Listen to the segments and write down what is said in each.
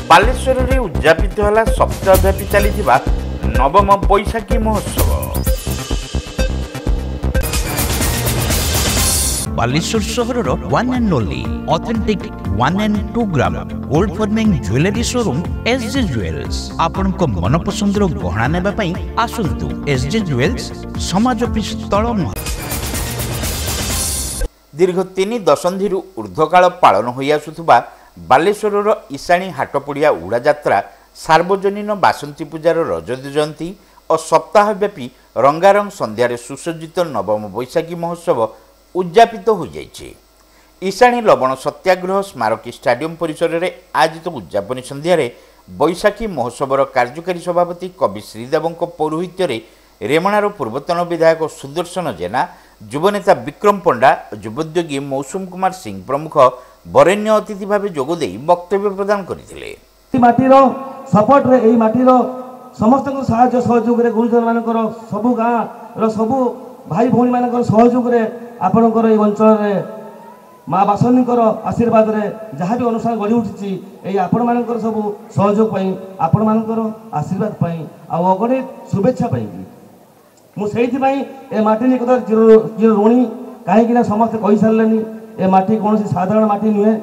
बालेश्वर में उद्यापित है सप्ताहव्यापी चली नवम बैशाखी महोत्सव। बालेश्वर सहर one and only authentic 1 and 2 gram gold forming jewellery showroom SJ jewels. आपण को मनपसंदर गहना नेबा पई आसंतु एसजे ज्वेल्स समाज ऑफिस तळ। दीर्घ 3 दशंधि ऊर्ध्वकाल पालन होई आसुथुबा बालेश्वर ईशाणी हाटपड़िया उड़ा यात्रा सार्वजनीन बासंती पूजार रजत जयंती और सप्ताहव्यापी रंगारंग संध्यारे सुसज्जित नवम बैशाखी महोत्सव उद्यापित हो जाइए। ईशाणी लवण सत्याग्रह स्मारकी स्टाडियम परिसर में आयोजित उद्यापनी संध्यारे बैशाखी महोत्सवर कार्यकारी सभापति कवि श्रीदेव पौरोहित्य रेमणार पूर्वतन विधायक सुदर्शन जेना, युवनेता विक्रम पंडा, युवोद्योगी मौसुम कुमार सिंह प्रमुख बरेण्य अतिथि भाव जोगदे वक्तव्य प्रदान करते। माटीर सपोर्ट रे एई माटीर समस्त साहाय्य सहयोग रे गुरुजन मानकर सबु गाँ सबु भाई भौणी मानकर सहयोग रे आपणकर एई अंचल रे माँ बासनीकर आशीर्वाद रे जहाँ भी अनुष्ठान गढ़ी उठी एई आपण मानकर सबु सहयोग पई आपण मानकर आशीर्वाद पई आ अगणे शुभेच्छा पई मु सेहिथि पई ए माटी निकट चिर ऋणी कहीं समस्त कहि सारलेनी। ए माटी कौन साधारण माटी नुहे,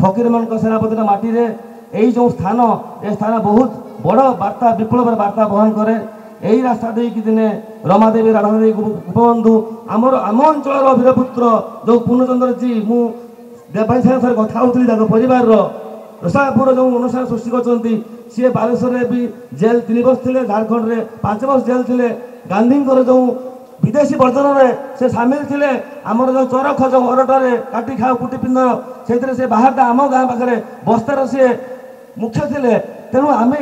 फकीर मान सेनापति माटी रे यही जो स्थान ए स्थान बहुत बड़ वार्ता विप्लव वार्ता बहन करे। यही रास्ता दे कि दिने रमादेवी राधादेवी गोपबंधु आमर आम अंचल वीरपुत्र जो पूर्णचंद्र जी मु देवाई सागर कथा होती परिवार रसापुर जो अनुष्ठान सृष्टि कर सी बालेश्वर में भी जेल 3 वर्ष थे, झारखंड में 5 वर्ष जेल थे। गांधी जो विदेशी वर्जन में से सामिल थे। आमर जो चरख जो अरटरे काटी खाओ कुटी पिंड से बाहर आम गाँ पाखे बस्तार सी मुख्य थे। तेणु आम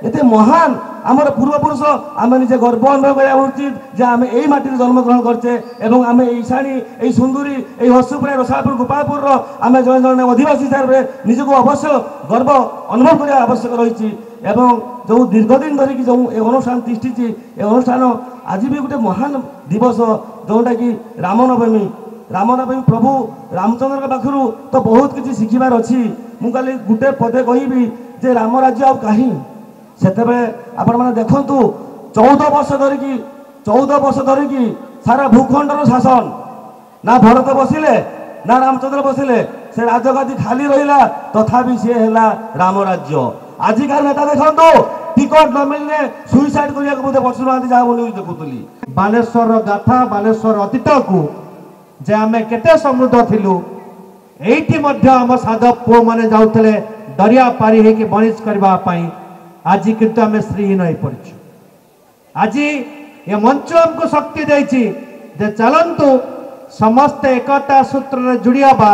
एते महान आमर पूर्वपुरुष आम निजे गर्व अनुभव करा उचित जे आम यही माटी जन्म ग्रहण करचे एवं आम ईशाणी यही सुंदरी यही हसुपुर रसापुर गोपालपुर आम जन जन अधिवासी हिसाब से निजक अवश्य गर्व अनुभव करने आवश्यक रही। एवं जो दीर्घदिन धरिकी जो अनुष्ठान तिष्ठी ए अनुष्ठान आज भी गोटे महान दिवस जोटा कि रामनवमी प्रभु रामचंद्र पाखु तो बहुत किसी शिखिबार अच्छी। मु खाली गोटे पदे कहबी जे राम राज्य आ कहीं से आपण मैंने देखु 14 वर्ष धरिकी सारा भूखंडर शासन ना भरत बसिले ना रामचंद्र बसिले से राजगादी खाली रहा तथापि सी है राम राज्य। आजिकार नेता देखो टिकट न मिलने सुइसाइड करने बसुना जहाँ देखुली। बालेश्वर गाथा बालेश्वर अतीत को जे आम केते समृद्ध थिलु एठी मध्य आम साधव पुओ माने जाउतले दरिया पारी हे के बणिज करबा पई आज किंतु आम श्रीहीन हो पड़छ। आज ये मंच हमको शक्ति देछि जे चलंतु समस्त एकता सूत्र रे जुड़िया बा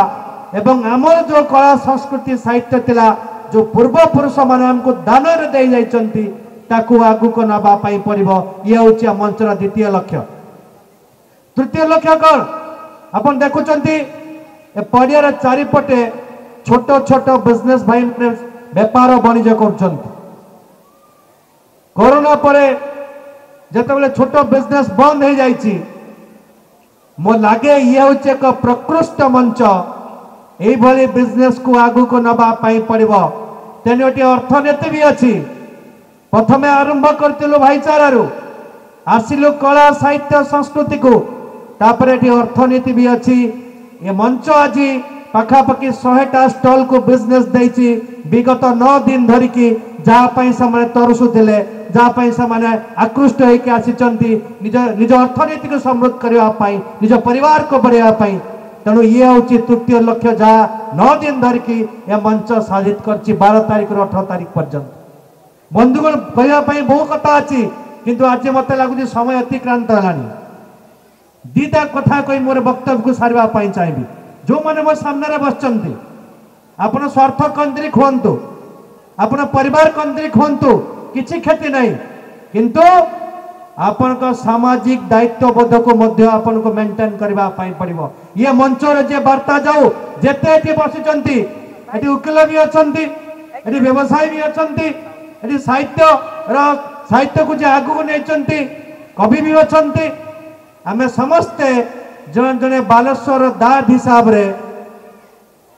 एवं आमर जो कला संस्कृति साहित्य थिला जो पूर्व पुरुष माने हमको दान रे दे जाइचंती ताकू आगु को नबा पाई पड़िबो। ये होछि मंचर द्वितीय लक्ष्य। तृतीय लक्ष्य कौन अपन देखुचंती ए पड़ियार चारिपटे छोट छोट बिजनेस भाई व्यापार वाणिज्य करचंती। कोरोना परे जतबेले छोट बिजनेस बंद हो जाइछि मो लागे ये होछि एक प्रकृष्ट मंच एई भली बिजनेस को आगु को नबा पाई पड़िबो। तेनोटी अर्थनीति भी अच्छी। प्रथमे आरंभ करथिलु भाईचारारू आसिलु कला साहित्य संस्कृति को तापर एटी अर्थनीति भी अच्छी। ये मंच आज पाखापाखि 100टा स्टॉल को बिजनेस देछि विगत 9 दिन धरिकी जहाँ से तरसुले जहाँ से आकृष्ट होकर आसीचंती निज अर्थनीति को समृद्ध करने निज परिवार को बढ़ावाई। तेणु ये हूँ तृतीय लक्ष्य जहाँ 9 दिन धरिकी यह मंच साजित कर 12 तारीख रु 18 तारीख पर्यंत। बंधुगण कहवाई बहु कथा अच्छी किंतु आज मत लगुच समय अतिक्रांत है। दीटा कथा कही मोर वक्तव्य को सारे चाहिए। जो मैंने मो सामने बसचंती आपण स्वार्थ केन्द्रिक हूँ आपण परिवार केन्द्रिक हूँ किसी क्षति नहीं किंतु आपण को सामाजिक दायित्वबोध को मध्य आपण को मेंटेन करबा पाई पड़िबो। ये मंच रे जे वार्ता जाऊ जेते एठी बसिचंती एठी उकिल भी अछंती एठी व्यवसायी भी अछंती एठी साहित्य को जे आगु को नेचंती कवि भी अछंती। आमे समस्ते जने जने बालेश्वर दाद हिसाब रे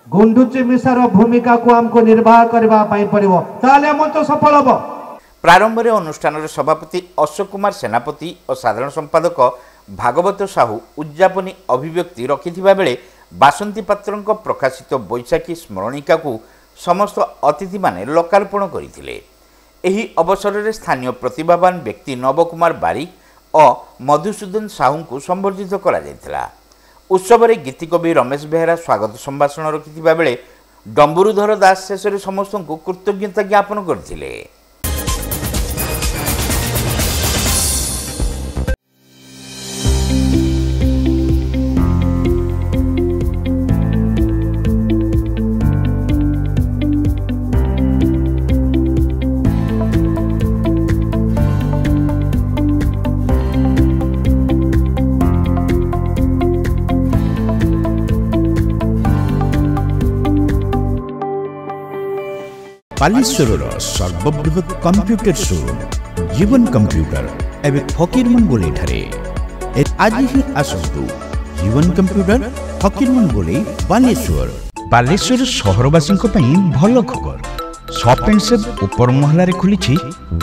गुंडुची मिसार भूमिका को हमको निर्वाह करबा पाई पड़िबो ताले हम तो सफल हबो। प्रारंभ में अनुष्ठान सभापति अशोक कुमार सेनापति और साधारण संपादक भागवत साहू उद्यापनी अभिव्यक्ति रखिथिबा बेले बासंती पात्र प्रकाशित बैशाखी स्मरणिका को समस्त अतिथि माने लोकार्पण करथिले। एही अवसर में स्थानीय प्रतिभावान व्यक्ति नवकुमार बारिक और मधुसूदन साहू को संबर्धित करा जायतिला। उत्सव में गीतिकवि रमेश बेहेरा स्वागत संभाषण रखिथिबा बेले डंबुरुधर दास शेष में समस्त को कृतज्ञता ज्ञापन करथिले। बालेश्वर सर्वबृहत कंप्यूटर शोरूम जीवन कंप्यूटर एवं फकीरमन गोले ठारे आज ही आसतु जीवन कंप्यूटर फकीरमन गोले बालेश्वर। बालेश्वर सहरवासी भल खबर शॉप एंड सेव ऊपर महलारे खुली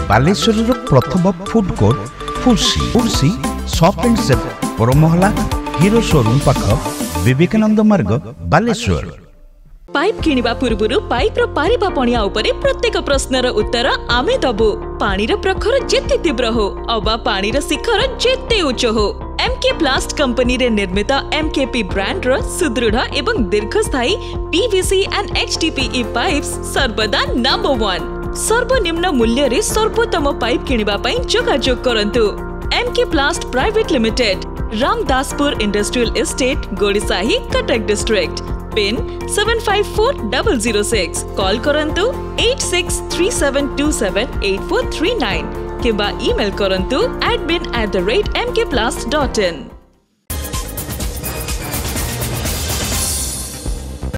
बालेश्वर प्रथम फूड कोर्ट फुर्सी शॉप एंड सेव ऊपर महला हीरो शोरूम पाख विवेकानंद मार्ग बालेश्वर। पाइप किनिबा पूर्वरु पाइप रो पारिबा पणिया उपरे प्रत्येक प्रश्नर उत्तर आमे दबु। पानीर प्रखर जेते तीव्र हो अबा पानीर शिखर जेते उच्च हो एमके प्लास्ट कंपनी रे निर्मित एमकेपी ब्रांड रो सुदृढ़ एवं दीर्घस्थायी पीवीसी एंड एचडीपीई पाइप्स सर्वदा नंबर 1। सर्वनिम्न मूल्य रे सर्वोत्तम पाइप किनिबा पई जोगाजोग करंतु। MK Plast private limited, Ramdaspur industrial estate, Gorisahi, Cuttack district. Pin 754006। Call करंतु 8637278439 किबा ईमेल करंतु admin@mkplast.in।